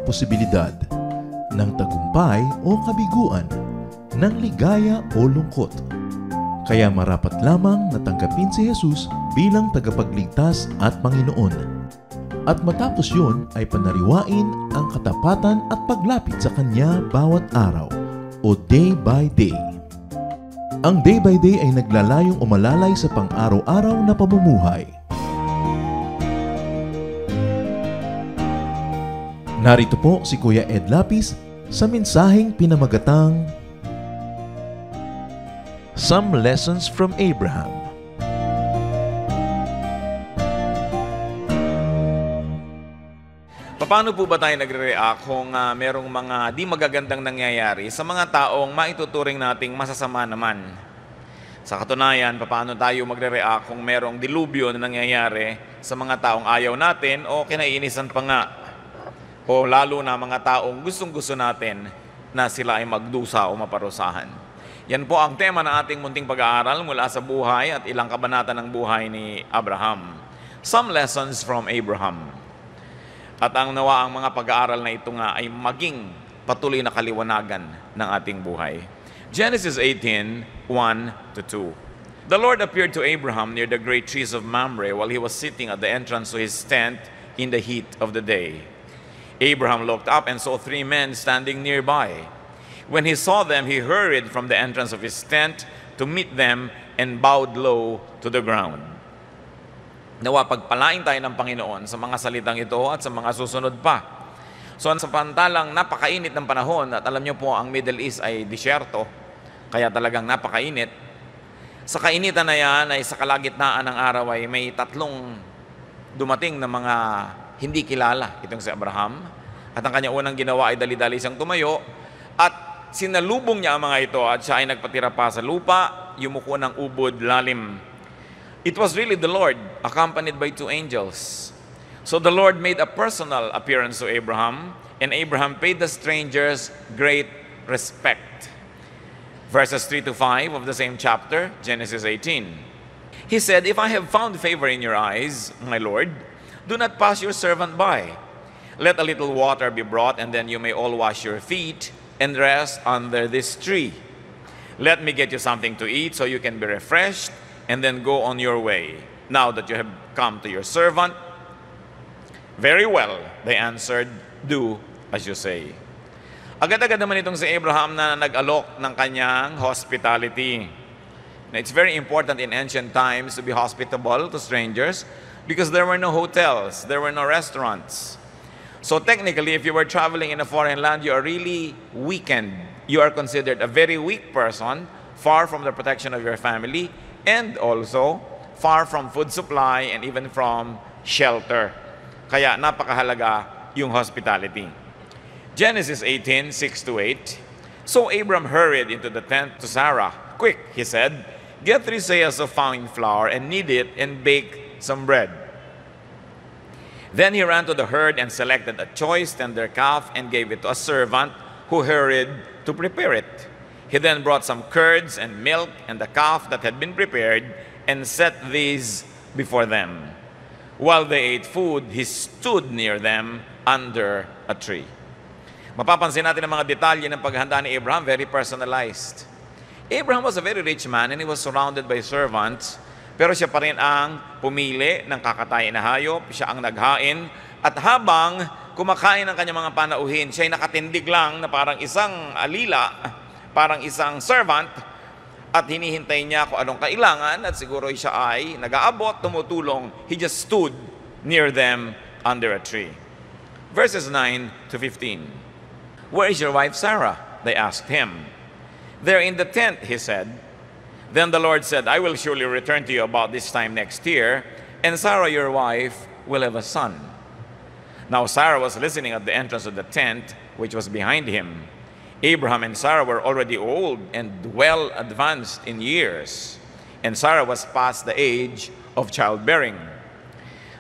posibilidad ng tagumpay o kabiguan, ng ligaya o lungkot. Kaya marapat lamang na tanggapin si Jesus bilang tagapagligtas at Panginoon. At matapos yun ay panariwain ang katapatan at paglapit sa Kanya bawat araw o day by day. Ang day by day ay naglalayong umalalay sa pang-araw-araw na pamumuhay. Narito po si Kuya Ed Lapis sa mensaheng pinamagatang Some Lessons from Abraham. Paano po ba tayo nagre-react kung merong mga di magagandang nangyayari sa mga taong maituturing nating masasama naman? Sa katunayan, paano tayo magre-react kung merong dilubyo na nangyayari sa mga taong ayaw natin o kinaiinisan pa nga? O lalo na mga taong gustong-gusto natin na sila ay magdusa o maparusahan. Yan po ang tema ng ating munting pag-aaral mula sa buhay at ilang kabanata ng buhay ni Abraham. Some Lessons from Abraham. At ang nawa ang mga pag-aaral na ito nga ay maging patuloy na kaliwanagan ng ating buhay. Genesis 18, 1-2. The Lord appeared to Abraham near the great trees of Mamre while he was sitting at the entrance to his tent in the heat of the day. Abraham looked up and saw 3 men standing nearby. When he saw them, he hurried from the entrance of his tent to meet them and bowed low to the ground. Nawa pagpalain tayo ng Panginoon sa mga salitang ito at sa mga susunod pa. So sa pantalang napakainit ng panahon, at alam niyo po ang Middle East ay disyerto, kaya talagang napakainit. Sa kainitan na yan ay sa kalagitnaan ng araw ay may 3 dumating na mga hindi kilala itong si Abraham. At ang kanya unang ginawa ay dali-dali siyang tumayo at sinalubong niya ang mga ito at siya ay nagpatira pa sa lupa, yumuko ng ubod lalim. It was really the Lord, accompanied by 2 angels. So the Lord made a personal appearance to Abraham, and Abraham paid the strangers great respect. Verses 3-5 of the same chapter, Genesis 18. He said, "If I have found favor in your eyes, my Lord, do not pass your servant by. Let a little water be brought, and then you may all wash your feet and rest under this tree. Let me get you something to eat so you can be refreshed, and then go on your way. Now that you have come to your servant." "Very well," they answered, "do as you say." Agad-agad naman itong si Abraham na nag-alok ng kanyang hospitality. Now, it's very important in ancient times to be hospitable to strangers because there were no hotels, there were no restaurants. So technically, if you were traveling in a foreign land, you are really weakened. You are considered a very weak person, far from the protection of your family, and also far from food supply and even from shelter. Kaya napakahalaga yung hospitality. Genesis 18, 6-8. So Abram hurried into the tent to Sarah. "Quick," he said, "get 3 seahs of fine flour and knead it and bake some bread." Then he ran to the herd and selected a choice tender calf and gave it to a servant who hurried to prepare it. He then brought some curds and milk and the calf that had been prepared and set these before them. While they ate food, he stood near them under a tree. Mapapansin natin ang mga detalye ng paghanda ni Abraham, very personalized. Abraham was a very rich man and he was surrounded by servants, pero siya pa rin ang pumili ng kakatayin na hayop, siya ang naghain, at habang kumakain ng kanyang mga panauhin, siya ay nakatindig lang na parang isang alila, parang isang servant, at hinihintay niya kung anong kailangan, at siguro siya ay nag-aabot, tumutulong. He just stood near them under a tree. Verses 9-15. "Where is your wife Sarah?" they asked him. "They're in the tent," he said. Then the Lord said, "I will surely return to you about this time next year, and Sarah your wife will have a son." Now Sarah was listening at the entrance of the tent, which was behind him. Abraham and Sarah were already old and well advanced in years, and Sarah was past the age of childbearing.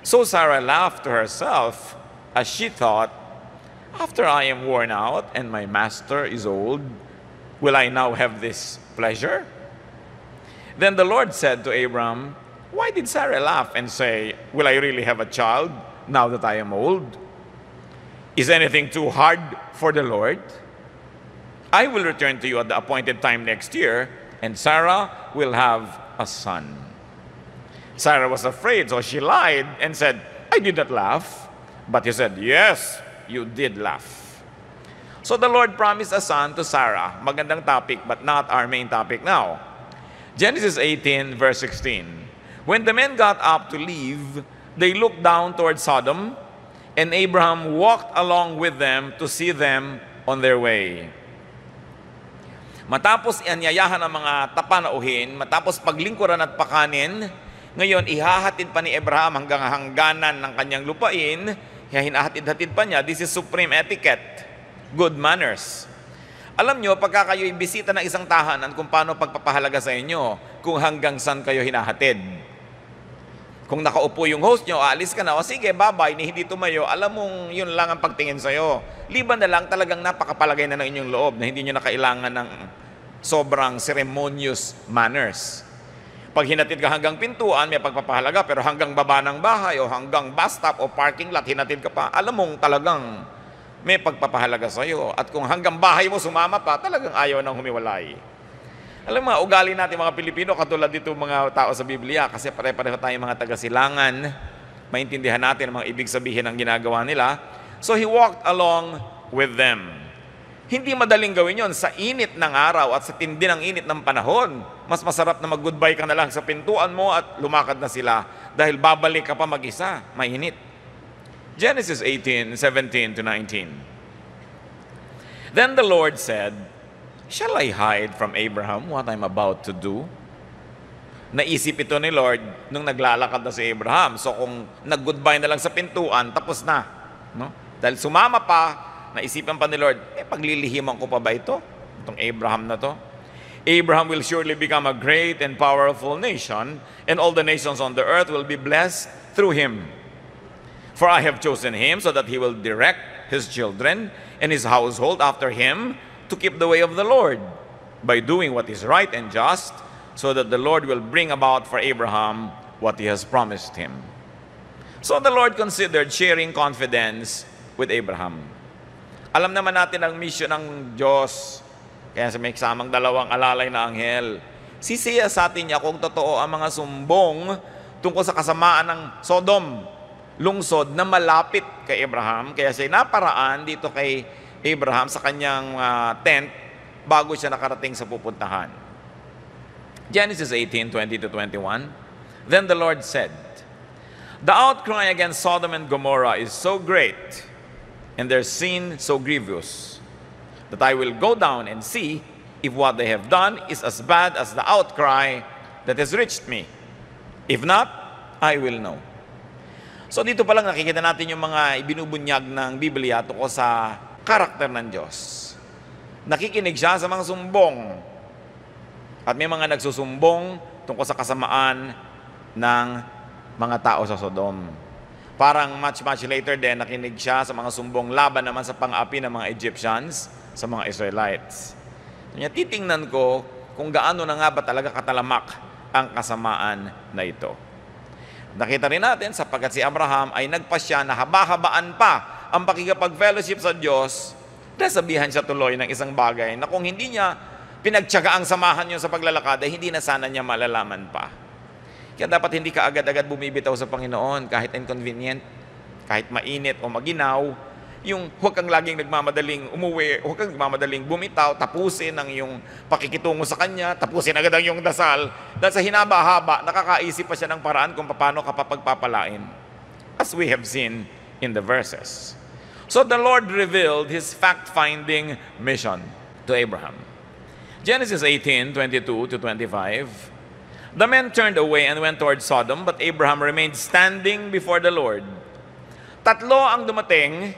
So Sarah laughed to herself as she thought, "After I am worn out and my master is old, will I now have this pleasure?" Then the Lord said to Abram, "Why did Sarah laugh and say, 'Will I really have a child now that I am old?'" Is anything too hard for the Lord? I will return to you at the appointed time next year, and Sarah will have a son. Sarah was afraid, so she lied and said, I did not laugh. But he said, yes, you did laugh. So the Lord promised a son to Sarah. Magandang topic, but not our main topic now. Genesis 18, verse 16. When the men got up to leave, they looked down toward Sodom, and Abraham walked along with them to see them on their way. Matapos ianyayahan ng mga tapanauhin, matapos paglingkuran at pakanin, ngayon ihahatid pa ni Abraham hanggang hangganan ng kanyang lupain, hinahatid-hatid pa niya. This is supreme etiquette, good manners. Alam nyo, pagka kayo'y bisita ng isang tahanan, kung paano pagpapahalaga sa inyo, kung hanggang saan kayo hinahatid. Kung nakaupo yung host nyo, alis ka na, o sige, bye-bye, ni hindi tumayo, alam mong yun lang ang pagtingin sa'yo. Liban na lang, talagang napakapalagay na ng inyong loob na hindi nyo na kailangan ng sobrang ceremonious manners. Pag hinatid ka hanggang pintuan, may pagpapahalaga, pero hanggang baba ng bahay o hanggang bus stop o parking lot, hinatid ka pa, alam mong talagang may pagpapahalaga sa iyo. At kung hanggang bahay mo sumama pa, talagang ayaw nang humiwalay. Alam mo, ugali natin mga Pilipino, katulad dito mga tao sa Biblia, kasi pare-pareho tayong mga taga-silangan, maintindihan natin ang mga ibig sabihin ng ginagawa nila. So he walked along with them. Hindi madaling gawin yon sa init ng araw at sa tindi ng init ng panahon. Mas masarap na mag-goodbye ka na lang sa pintuan mo at lumakad na sila dahil babalik ka pa mag-isa, mainit. Genesis 18, 17 to 19. Then the Lord said, shall I hide from Abraham what I'm about to do? Naisip ito ni Lord nung naglalakad na si Abraham. So kung nag-goodbye na lang sa pintuan, tapos na. No? Dahil sumama pa, naisipan pa ni Lord, paglilihiman ko pa ba ito? Itong Abraham na to. Abraham will surely become a great and powerful nation, and all the nations on the earth will be blessed through him. For I have chosen him so that he will direct his children and his household after him to keep the way of the Lord by doing what is right and just, so that the Lord will bring about for Abraham what he has promised him. So the Lord considered sharing confidence with Abraham. Alam naman natin ang mission ng Diyos, kaya may kasamang dalawang alalay na anghel. Sisiya sa atin niya kung totoo ang mga sumbong tungkol sa kasamaan ng Sodom, lungsod na malapit kay Abraham. Kaya siya naparaan dito kay Abraham sa kanyang tent bago siya nakarating sa pupuntahan. Genesis 18, 20 to 21. Then the Lord said, the outcry against Sodom and Gomorrah is so great, and their sin so grievous, that I will go down and see if what they have done is as bad as the outcry that has reached me. If not, I will know. So dito pa lang nakikita natin yung mga ibinubunyag ng Biblia tungkol sa karakter ng Diyos. Nakikinig siya sa mga sumbong. At may mga nagsusumbong tungkol sa kasamaan ng mga tao sa Sodom. Parang much later din, nakinig siya sa mga sumbong laban naman sa pang-api ng mga Egyptians sa mga Israelites. Kanya titingnan ko kung gaano na nga ba talaga katalamak ang kasamaan na ito. Nakita rin natin sapagkat si Abraham ay nagpasya na haba-habaan pa ang pakikipag-fellowship sa Diyos, nasabihan siya tuloy ng isang bagay na kung hindi niya pinagtiyaga ang samahan niyo sa paglalakad, ay hindi na sana niya malalaman pa. Kaya dapat hindi ka agad-agad bumibitaw sa Panginoon kahit inconvenient, kahit mainit o maginaw. Yung huwag kang laging nagmamadaling umuwi, huwag kang nagmamadaling bumitaw, tapusin ang iyong pakikitungo sa Kanya, tapusin agad ang iyong dasal. Dahil sa hinaba-haba, nakakaisip pa siya ng paraan kung paano ka papagpapalain. As we have seen in the verses. So the Lord revealed His fact-finding mission to Abraham. Genesis 18, 22 to 25. The men turned away and went toward Sodom, but Abraham remained standing before the Lord. Tatlo ang dumating,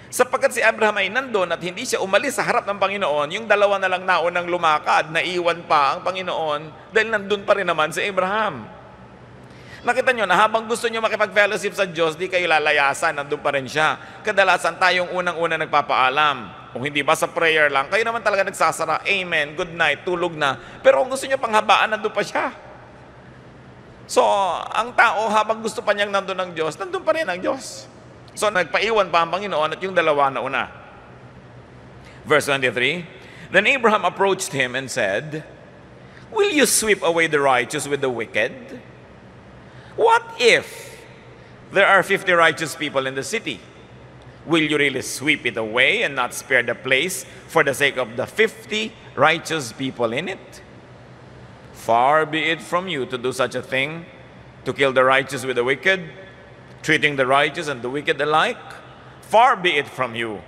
sapagkat si Abraham ay nandun at hindi siya umalis sa harap ng Panginoon. Yung dalawa na lang naunang lumakad, naiwan pa ang Panginoon dahil nandun pa rin naman si Abraham. Nakita nyo na habang gusto nyo makipag-fellowship sa Diyos, di kayo lalayasan, nandun pa rin siya. Kadalasan tayong unang-una nagpapaalam. Kung hindi ba sa prayer lang, kayo naman talaga nagsasara, amen, good night, tulog na. Pero kung gusto nyo panghabaan, nandun pa siya. So, ang tao habang gusto pa niyang nandun ng Diyos, nandun pa rin ang Diyos. So nagpaiwan pa ang Panginoon at yung dalawa na una. Verse 23, Then Abraham approached him and said, Will you sweep away the righteous with the wicked? What if there are 50 righteous people in the city? Will you really sweep it away and not spare the place for the sake of the 50 righteous people in it? Far be it from you to do such a thing, to kill the righteous with the wicked, treating the righteous and the wicked alike. Far be it from you.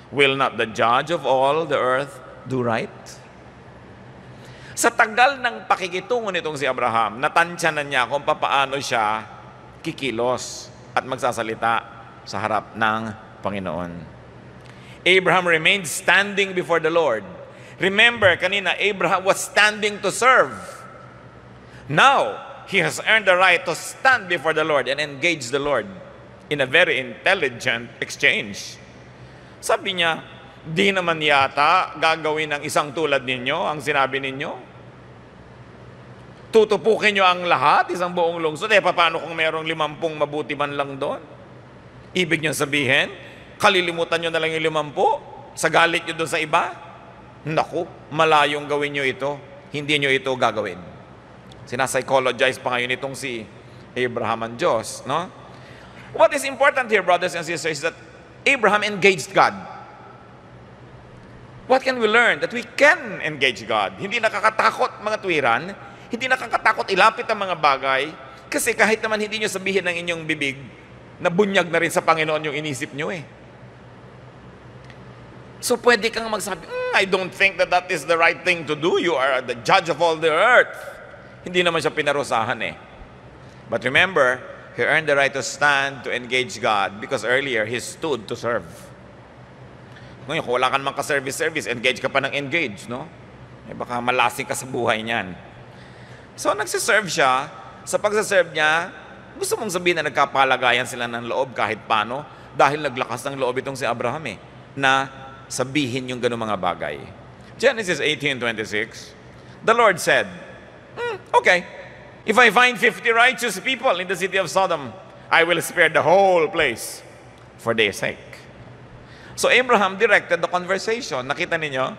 Will not the judge of all the earth do right? Sa tagal ng pakikitungo nitong si Abraham, natansyanan niya kung papaano siya kikilos at magsasalita sa harap ng Panginoon. Abraham remained standing before the Lord. Remember, kanina, Abraham was standing to serve. Now, he has earned the right to stand before the Lord and engage the Lord in a very intelligent exchange. Sabi niya, di naman yata gagawin ng isang tulad ninyo ang sinabi ninyo. Tutupukin nyo ang lahat, isang buong lungsod. Paano kung merong 50 mabuti man lang doon? Ibig niyo sabihin, kalilimutan nyo na lang yung 50 sa galit nyo doon sa iba? Naku, malayong gawin nyo ito. Hindi nyo ito gagawin. Sinapsychologize pa ngayon itong si Abraham ang Diyos, no? What is important here, brothers and sisters, is that Abraham engaged God. What can we learn? That we can engage God. Hindi nakakatakot mga tuwiran, hindi nakakatakot ilapit ang mga bagay, kasi kahit naman hindi nyo sabihin ng inyong bibig, nabunyag na rin sa Panginoon yung inisip nyo eh. So pwede kang magsabi, I don't think that that is the right thing to do. You are the judge of all the earth. Hindi naman siya pinarusahan eh. But remember, he earned the right to stand to engage God because earlier he stood to serve. Ngayon, kung wala ka naman ka-service, engage ka pa ng engage, no? Baka malasing ka sa buhay niyan. So, nagsiserve siya. Sa pagsaserve niya, gusto mong sabihin na nagkapalagayan sila ng loob kahit paano dahil naglakas ng loob itong si Abraham eh, na sabihin yung ganung mga bagay. Genesis 18:26, the Lord said, okay, if I find 50 righteous people in the city of Sodom, I will spare the whole place for their sake. So Abraham directed the conversation. Nakita ninyo?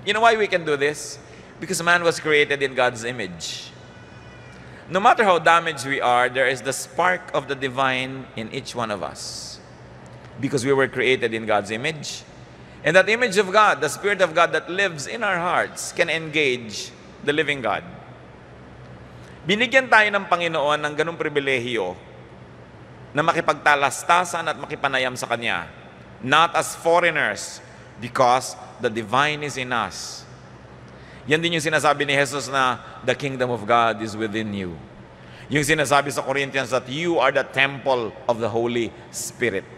You know why we can do this? Because man was created in God's image. No matter how damaged we are, there is the spark of the divine in each one of us. Because we were created in God's image. And that image of God, the Spirit of God that lives in our hearts, can engage the living God. Binigyan tayo ng Panginoon ng ganung pribilehiyo na makipagtalastasan at makipanayam sa Kanya. Not as foreigners, because the divine is in us. Yan din yung sinasabi ni Jesus na the kingdom of God is within you. Yung sinasabi sa Corinthians that you are the temple of the Holy Spirit.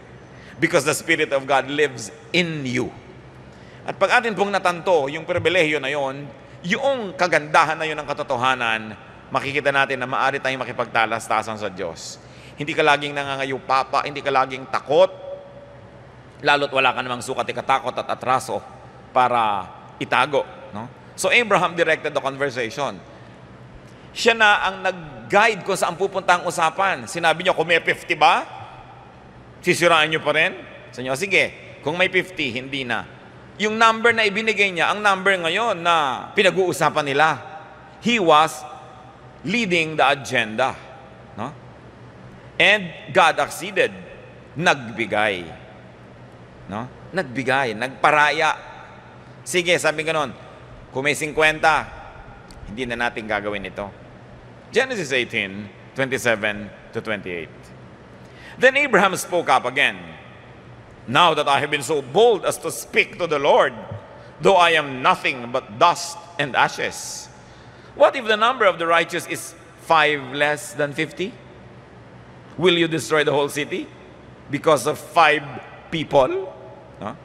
Because the Spirit of God lives in you. At pag atin pong natanto yung pribilehiyo na yon, yung kagandahan na yun ng katotohanan, makikita natin na maaari tayong makipagtalastasan sa Diyos. Hindi ka laging nangangayupapa, hindi ka laging takot, lalo't wala ka namang sukat, katakot at atraso para itago. No? So Abraham directed the conversation. Siya na ang nag-guide kung saan pupunta ang usapan. Sinabi niyo, kung may 50 ba? Sisiraan niyo pa rin? Sabi niyo, sige, kung may 50, hindi na. Yung number na ibinigay niya, ang number ngayon na pinag-uusapan nila. He was leading the agenda. No? And God acceded. Nagbigay. No? Nagbigay, nagparaya. Sige, sabi ganon, kung may 50, hindi na natin gagawin ito. Genesis 18:27-28. Then Abraham spoke up again. Now that I have been so bold as to speak to the Lord, though I am nothing but dust and ashes, what if the number of the righteous is 5 less than 50? Will you destroy the whole city because of 5 people? Huh?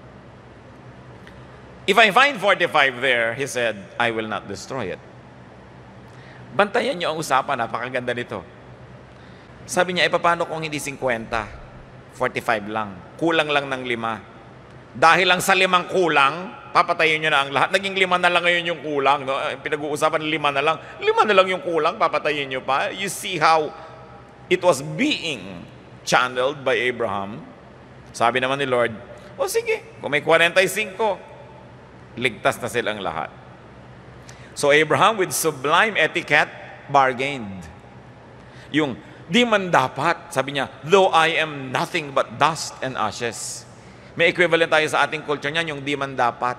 If I find 45 there, he said, I will not destroy it. Bantayan niyo ang usapan, napakaganda nito. Sabi niya, paano kung hindi 50? 45 lang. Kulang lang ng 5. Dahil lang sa 5 kulang, papatayin niyo na ang lahat. Naging 5 na lang ngayon yung kulang. No? Pinag-uusapan, 5 na lang. 5 na lang yung kulang, papatayin niyo pa. You see how it was being channeled by Abraham. Sabi naman ni Lord, o sige, kung may 45, ligtas na silang lahat. So Abraham with sublime etiquette bargained. Yung di man dapat, sabi niya, though I am nothing but dust and ashes. May equivalent tayo sa ating culture niyan, yung di man dapat.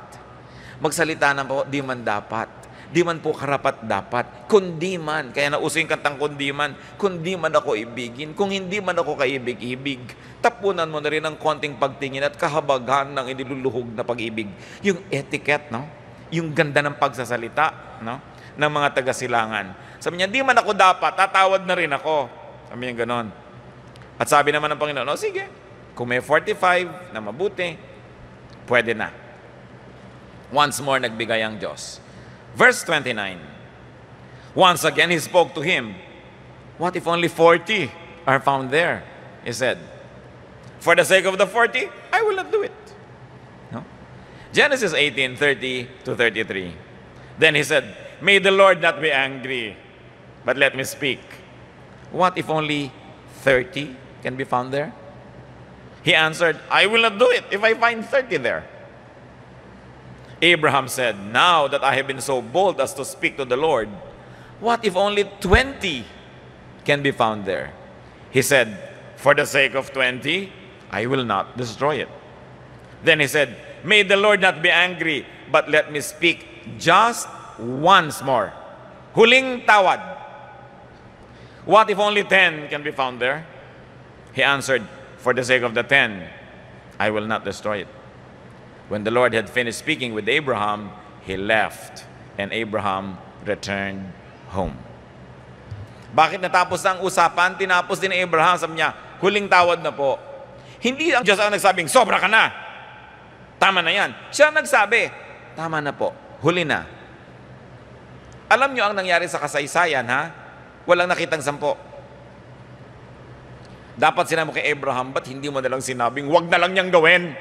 Magsalita na po, di man dapat. Di man po karapat dapat. Kundi man, kaya nauso yung kantang kundi man ako ibigin. Kung hindi man ako kaibig-ibig, tapunan mo na rin ang konting pagtingin at kahabagan ng iniluluhog na pag-ibig. Yung etiquette, no? Yung ganda ng pagsasalita, no? Ng mga taga-silangan. Sabi niya, di man ako dapat, tatawad na rin ako. Sabi niya ganon. At sabi naman ng Panginoon, o sige, kung may 45 na mabuti, pwede na. Once more, nagbigay ang Diyos. Verse 29. Once again, He spoke to him. What if only 40 are found there? He said, for the sake of the 40, I will not do it. No? Genesis 18:30-33. Then he said, may the Lord not be angry, but let me speak. What if only 30 can be found there? He answered, I will not do it if I find 30 there. Abraham said, now that I have been so bold as to speak to the Lord, what if only 20 can be found there? He said, for the sake of 20, I will not destroy it. Then he said, may the Lord not be angry, but let me speak just once more. Huling tawad. What if only 10 can be found there? He answered, for the sake of the 10, I will not destroy it. When the Lord had finished speaking with Abraham, He left, and Abraham returned home. Bakit natapos ang usapan? Tinapos din ni Abraham, sabi niya, huling tawad na po. Hindi ang Diyos ang nagsabing, sobra ka na. Tama na yan. Siya ang nagsabi, tama na po, huli na. Alam niyo ang nangyari sa kasaysayan, ha? Walang nakitang 10. Dapat sinabi mo kay Abraham, ba't hindi mo nalang sinabing, wag na lang niyang gawin?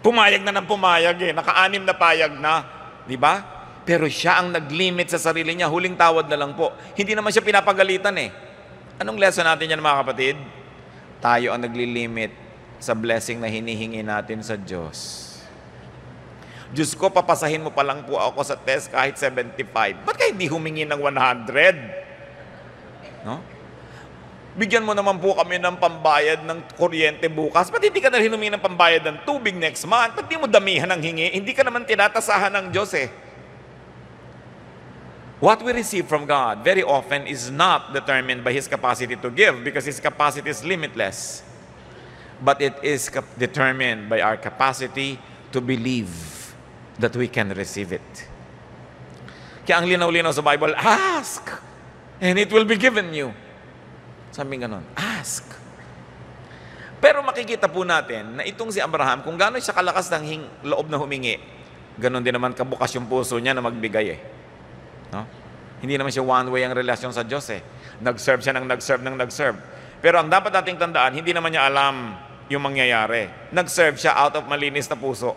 Pumayag na ng pumayag eh. Naka-6 na payag na. Di ba? Pero siya ang nag-limit sa sarili niya. Huling tawad na lang po. Hindi naman siya pinapagalitan eh. Anong lesson natin yan mga kapatid? Tayo ang nagli-limit sa blessing na hinihingi natin sa Diyos. Diyos ko, papasahin mo pa lang po ako sa test kahit 75. Ba't kayo hindi humingi ng 100? No? Bigyan mo naman po kami ng pambayad ng kuryente bukas. Ba't hindi ka na rin humingi ng pambayad ng tubig next month? Ba't di mo damihan ng hingi? Hindi ka naman tinatasahan ng Diyos eh. What we receive from God very often is not determined by His capacity to give because His capacity is limitless. But it is determined by our capacity to believe that we can receive it. Kaya ang linaw-linaw sa Bible, ask and it will be given you. Sabi nga nun, ask. Pero makikita po natin na itong si Abraham, kung gano'n siya kalakas ng loob na humingi, gano'n din naman kabukas yung puso niya na magbigay eh. No? Hindi naman siya one way ang relasyon sa Diyos eh. Nag-serve siya ng nag-serve. Pero ang dapat nating tandaan, hindi naman niya alam yung mangyayari. Nag-serve siya out of malinis na puso.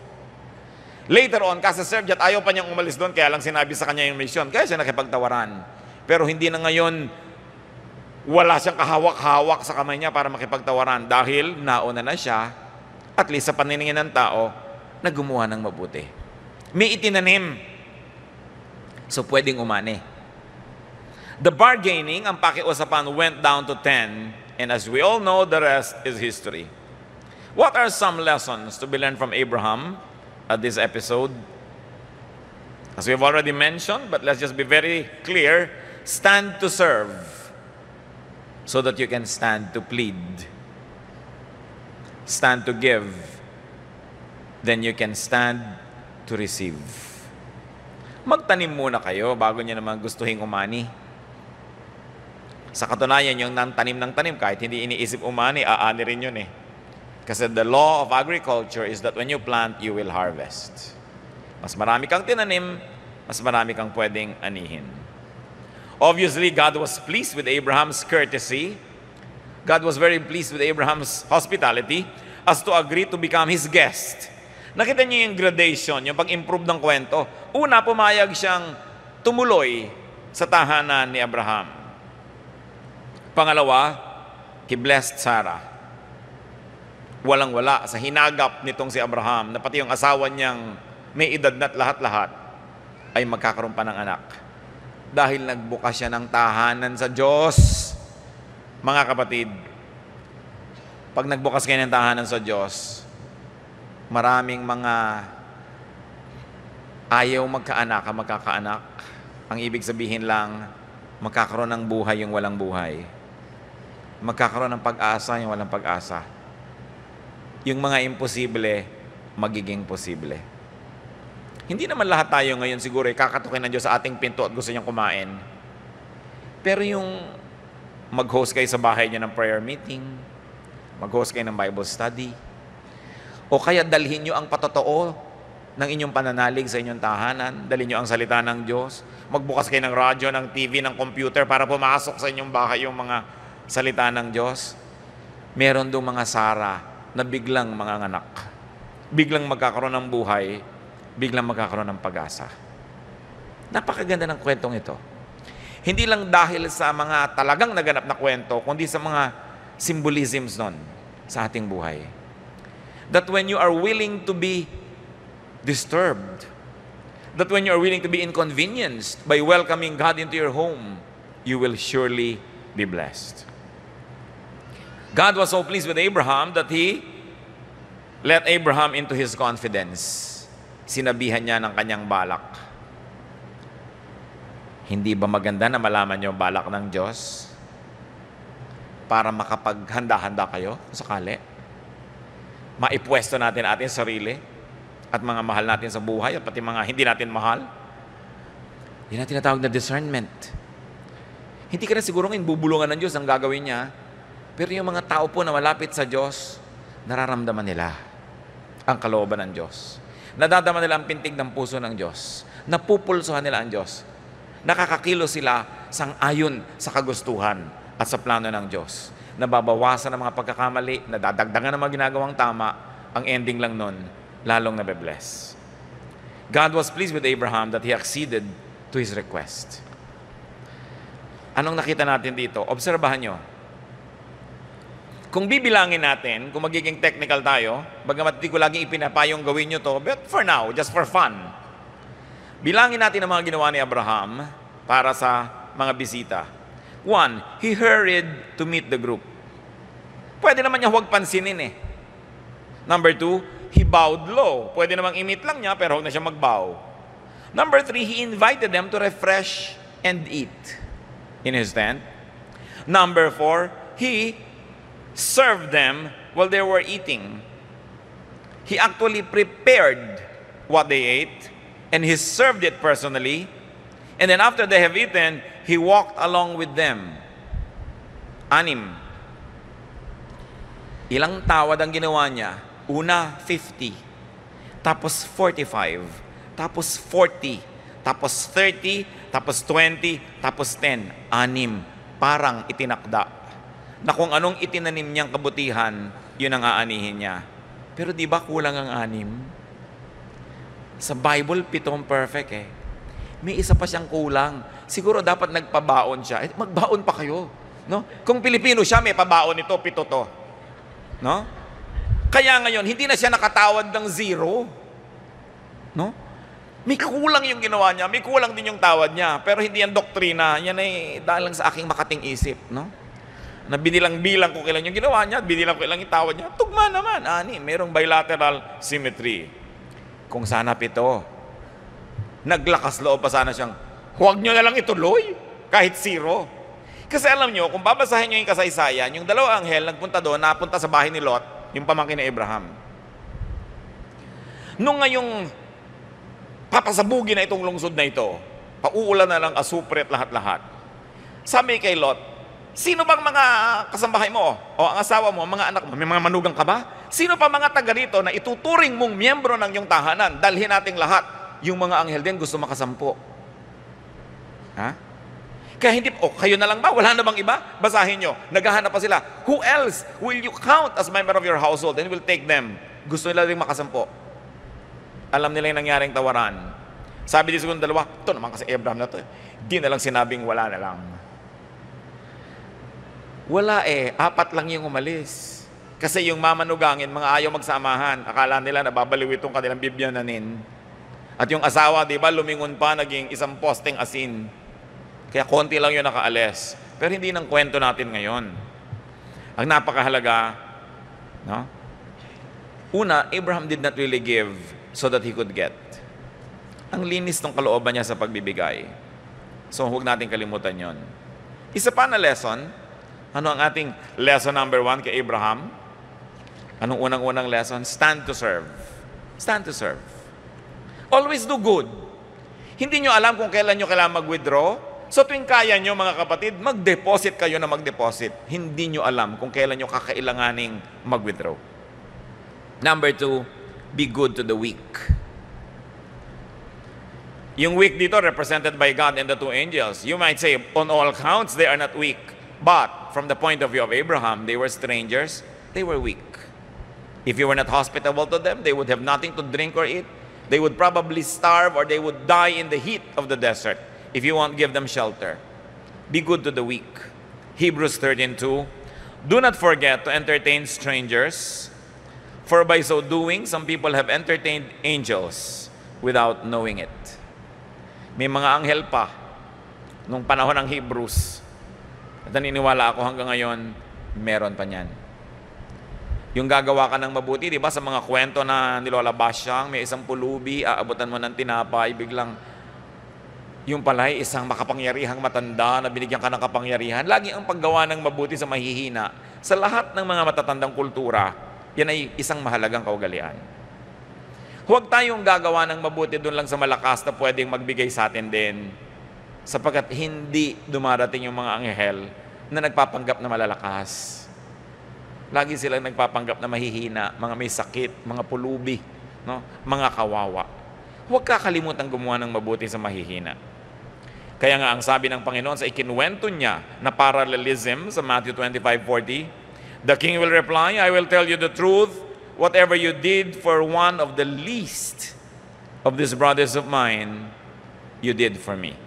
Later on, kasa-serve siya at ayaw pa niyang umalis doon, kaya lang sinabi sa kanya yung mission. Kaya siya nakipagtawaran. Pero hindi na ngayon wala siyang kahawak-hawak sa kamay niya para makipagtawaran dahil nauna na siya, at least sa paniningin ng tao, na gumawa ng mabuti. May itinanim. So, pwedeng umani. The bargaining, ang pakiusapan, went down to 10, and as we all know, the rest is history. What are some lessons to be learned from Abraham at this episode? As we've already mentioned, but let's just be very clear, stand to serve, so that you can stand to plead. Stand to give, then you can stand to receive. Magtanim muna kayo bago niyo naman gustuhin umani. Sa katunayan, yung tanim ng tanim, kahit hindi iniisip umani, aani rin yun eh. Kasi the law of agriculture is that when you plant, you will harvest. Mas marami kang tinanim, mas marami kang pwedeng anihin. Obviously, God was pleased with Abraham's courtesy. God was very pleased with Abraham's hospitality as to agree to become his guest. Nakita niyo yung gradation, yung pag-improve ng kwento. Una, pumayag siyang tumuloy sa tahanan ni Abraham. Pangalawa, he blessed Sarah. walang-wala sa hinagap nitong si Abraham, na pati yung asawa niyang may edad na't lahat-lahat ay magkakaroon pa ng anak. Dahil nagbukas siya ng tahanan sa Diyos. Mga kapatid, pag nagbukas kayo ng tahanan sa Diyos, maraming mga ayaw magkaanak ang magkakaanak. Ang ibig sabihin lang, magkakaroon ng buhay yung walang buhay. Magkakaroon ng pag-asa yung walang pag-asa. Yung mga imposible, magiging posible. Hindi naman lahat tayo ngayon siguro kakatukin ng Diyos sa ating pinto at gusto niyang kumain. Pero yung mag-host kayo sa bahay niyo ng prayer meeting, mag-host kayo ng Bible study, o kaya dalhin niyo ang patotoo ng inyong pananalig sa inyong tahanan, dalhin niyo ang salita ng Diyos, magbukas kayo ng radyo, ng TV, ng computer para pumasok sa inyong bahay yung mga salita ng Diyos. Meron doong mga Sara na biglang manganganak, biglang magkakaroon ng buhay, biglang magkakaroon ng pag-asa. Napakaganda ng kwentong ito. Hindi lang dahil sa mga talagang naganap na kwento, kundi sa mga symbolisms nun sa ating buhay. That when you are willing to be disturbed, that when you are willing to be inconvenienced by welcoming God into your home, you will surely be blessed. God was so pleased with Abraham that He let Abraham into His confidence. Sinabihan niya ng kanyang balak. Hindi ba maganda na malaman niyo ang balak ng Diyos para makapaghanda-handa kayo sakali? Maipwesto natin ating sarili at mga mahal natin sa buhay at pati mga hindi natin mahal. Hindi natin tinatawag na discernment. Hindi ka na sigurong bubulungan ng Diyos ang gagawin niya, pero yung mga tao po na malapit sa Diyos, nararamdaman nila ang kalooban ng Diyos. Nadadama nila ang pintig ng puso ng Diyos. Napupulsuhan nila ang Diyos. Nakakakilo sila sang-ayon sa kagustuhan at sa plano ng Diyos. Nababawasan ang mga pagkakamali, nadadagdagan ang mga ginagawang tama, ang ending lang nun, lalong nabe-bless. God was pleased with Abraham that he acceded to his request. Anong nakita natin dito? Obserbahan nyo. Kung bibilangin natin, kung magiging technical tayo, bagamat di ko laging ipinapayong gawin nyo to, but for now, just for fun, bilangin natin ang mga ginawa ni Abraham para sa mga bisita. 1, he hurried to meet the group. Pwede naman niya huwag pansinin eh. Number 2, he bowed low. Pwede namang i-meet lang niya, pero huwag na siya mag-bow. Number 3, he invited them to refresh and eat in his tent. Number 4, he served them while they were eating. He actually prepared what they ate, and he served it personally. And then after they have eaten, he walked along with them. 6. Ilang tawad ang ginawa niya? Una, 50. Tapos 45. Tapos 40. Tapos 30. Tapos 20. Tapos 10. 6. Parang itinakda na kung anong itinanim niyang kabutihan, yun ang aanihin niya. Pero di ba kulang ang 6? Sa Bible, 7 perfect eh. May isa pa siyang kulang. Siguro dapat nagpabaon siya. Magbaon pa kayo. No? Kung Pilipino siya, may pabaon ito, 7 to. No? Kaya ngayon, hindi na siya nakatawad ng 0. No? May kulang yung ginawa niya, may kulang din yung tawad niya. Pero hindi yan doktrina. Yan ay dahil lang sa aking makating isip. No? Na binilang-bilang ko kailan yung ginawa niya, binilang ko kailan yung tawad niya, tugma naman, merong bilateral symmetry. Kung sana 7, naglakas loob pa sana siyang, huwag niyo na lang ituloy, kahit 0. Kasi alam niyo, kung babasahin niyo yung kasaysayan, yung 2 anghel nagpunta doon, napunta sa bahay ni Lot, yung pamangkin ni Abraham. Nung ngayong papasabugin na itong lungsod na ito, pauulan na lang asupre at lahat-lahat, sabi kay Lot, sino bang mga kasambahay mo o ang asawa mo, mga anak mo, may mga manugang ka ba? Sino pa mga taga rito na ituturing mong miyembro ng iyong tahanan? Dalhin nating lahat. Yung mga anghel din gusto makasampo. Ha? Kaya hindi, kayo na lang ba? Wala na bang iba? Basahin nyo. Naghahanap pa sila. Who else will you count as member of your household and will take them? Gusto nila rin makasampo. Alam nila yung nangyaring tawaran. Sabi din siguro 2, ito naman kasi Abraham na to. Di na lang sinabing wala na lang. Wala 4 lang yung umalis. Kasi yung mamanugangin, mga ayaw magsamahan. Akala nila nababaliw itong kanilang bibiyananin. At yung asawa, di ba, lumingon pa, naging isang posteng asin. Kaya konti lang yun nakaalis. Pero hindi ng kwento natin ngayon. Ang napakahalaga, no? Una, Abraham did not really give so that he could get. Ang linis ng kalooban niya sa pagbibigay. So, huwag natin kalimutan yon. Isa pa na lesson, ano ang ating lesson number 1 kay Abraham? Anong unang-unang lesson? Stand to serve. Stand to serve. Always do good. Hindi nyo alam kung kailan nyo kailangan mag-withdraw. So tuwing kaya nyo mga kapatid, mag-deposit kayo na mag-deposit. Hindi nyo alam kung kailan nyo kakailanganing mag-withdraw. Number 2, be good to the weak. Yung weak dito represented by God and the 2 angels. You might say, on all counts, they are not weak. But from the point of view of Abraham, they were strangers, they were weak. If you were not hospitable to them, they would have nothing to drink or eat. They would probably starve or they would die in the heat of the desert if you won't give them shelter. Be good to the weak. Hebrews 13:2. Do not forget to entertain strangers, for by so doing, some people have entertained angels without knowing it. May mga anghel pa nung panahon ng Hebrews. At naniniwala ako hanggang ngayon, meron pa niyan. Yung gagawa ka ng mabuti, di ba, sa mga kwento na ni Lola Basyang, may isang pulubi, aabutan mo ng tinapay, biglang yung pala'y isang makapangyarihang matanda na binigyan ka ng kapangyarihan. Lagi ang paggawa ng mabuti sa mahihina. Sa lahat ng mga matatandang kultura, yan ay isang mahalagang kaugalian. Huwag tayong gagawa ng mabuti doon lang sa malakas na pwedeng magbigay sa atin din, sapagkat hindi dumarating yung mga anghel na nagpapanggap na malalakas. Lagi silang nagpapanggap na mahihina, mga may sakit, mga pulubi, no? Mga kawawa. Huwag kakalimutan gumawa ng mabuti sa mahihina. Kaya nga ang sabi ng Panginoon sa ikinuwento niya na parallelism sa Matthew 25:40, the king will reply, I will tell you the truth, whatever you did for one of the least of these brothers of mine, you did for me.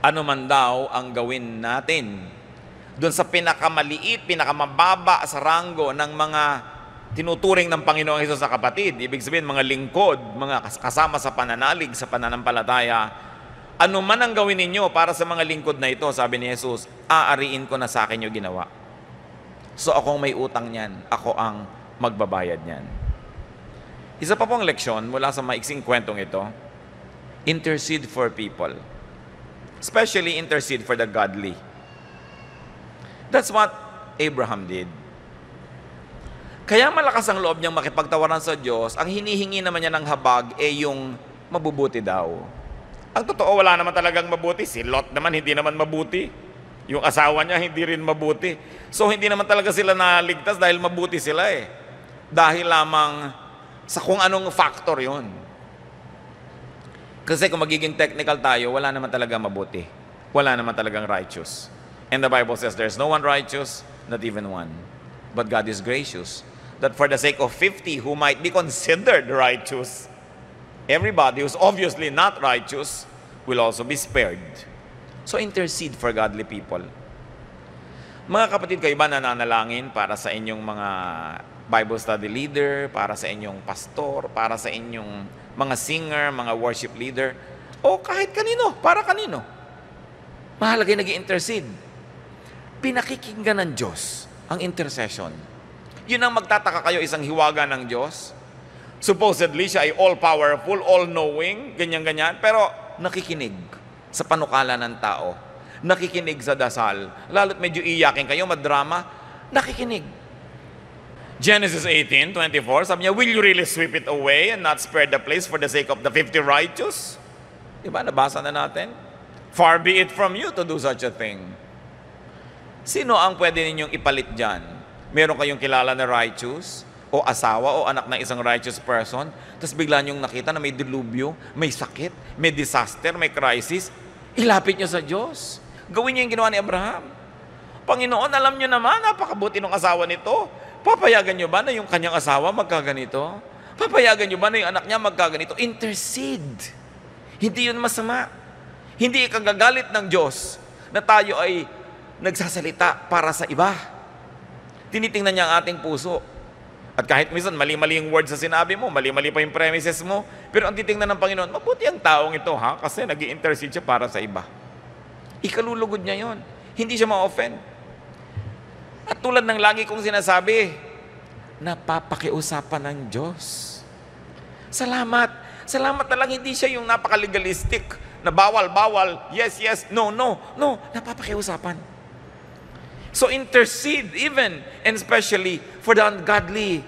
Ano man daw ang gawin natin doon sa pinakamaliit, pinakamababa sa ranggo ng mga tinuturing ng Panginoong Hesus sa kapatid, ibig sabihin mga lingkod, mga kasama sa pananalig, sa pananampalataya, ano man ang gawin ninyo para sa mga lingkod na ito, sabi ni Jesus, aariin ko na sa akin yung ginawa. So akong may utang niyan, ako ang magbabayad niyan. Isa pa pong leksyon mula sa maiksing kwentong ito, intercede for people. Especially intercede for the godly. That's what Abraham did. Kaya malakas ang loob niyang makipagtawaran sa Diyos, ang hinihingi naman niya ng habag yung mabubuti daw. Ang totoo, wala naman talagang mabuti. Si Lot naman, hindi naman mabuti. Yung asawa niya, hindi rin mabuti. So, hindi naman talaga sila naligtas dahil mabuti sila eh. Dahil lamang sa kung anong factor yon. Kasi kung magiging technical tayo, wala naman talaga mabuti. Wala naman talagang righteous. And the Bible says there's no one righteous, not even one. But God is gracious, that for the sake of 50 who might be considered righteous, everybody who's obviously not righteous will also be spared. So intercede for godly people. Mga kapatid, kayo ba nananalangin para sa inyong mga Bible study leader, para sa inyong pastor, para sa inyong mga singer, mga worship leader, o kahit kanino, para kanino? Mahalaga yung nag-i-intercede. Pinakikinggan ng Diyos ang intercession. Yun ang magtataka kayo, isang hiwaga ng Diyos. Supposedly, siya ay all-powerful, all-knowing, ganyan-ganyan, pero nakikinig sa panukala ng tao. Nakikinig sa dasal. Lalo't medyo iyakin kayo, madrama, nakikinig. Genesis 18:24, sabi niya, will you really sweep it away and not spare the place for the sake of the 50 righteous? Diba, nabasa na natin? Far be it from you to do such a thing. Sino ang pwede ninyong ipalit dyan? Meron kayong kilala na righteous, o asawa, o anak ng isang righteous person, tapos bigla niyong nakita na may dilubyo, may sakit, may disaster, may crisis, ilapit niyo sa Diyos. Gawin niyo yung ginawa ni Abraham. Panginoon, alam niyo naman, napakabuti ng asawa nito. Papayagan niyo ba na yung kanyang asawa magkaganito? Papayagan niyo ba na yung anak niya magkaganito? Intercede. Hindi yun masama. Hindi ikagagalit ng Diyos na tayo ay nagsasalita para sa iba. Tinitingnan niya ang ating puso. At kahit minsan mali-mali yung words sa sinabi mo, mali-mali pa yung premises mo, pero ang titingnan ng Panginoon, mabuti ang taong ito ha, kasi nag-i-intercede siya para sa iba. Ikalulugod niya yon. Hindi siya ma-offend. At tulad ng lagi kong sinasabi, napapakiusapan ng Diyos. Salamat. Salamat na lang, hindi siya yung napaka-legalistic na bawal, yes, yes, no, napapakiusapan. So intercede even and especially for the ungodly.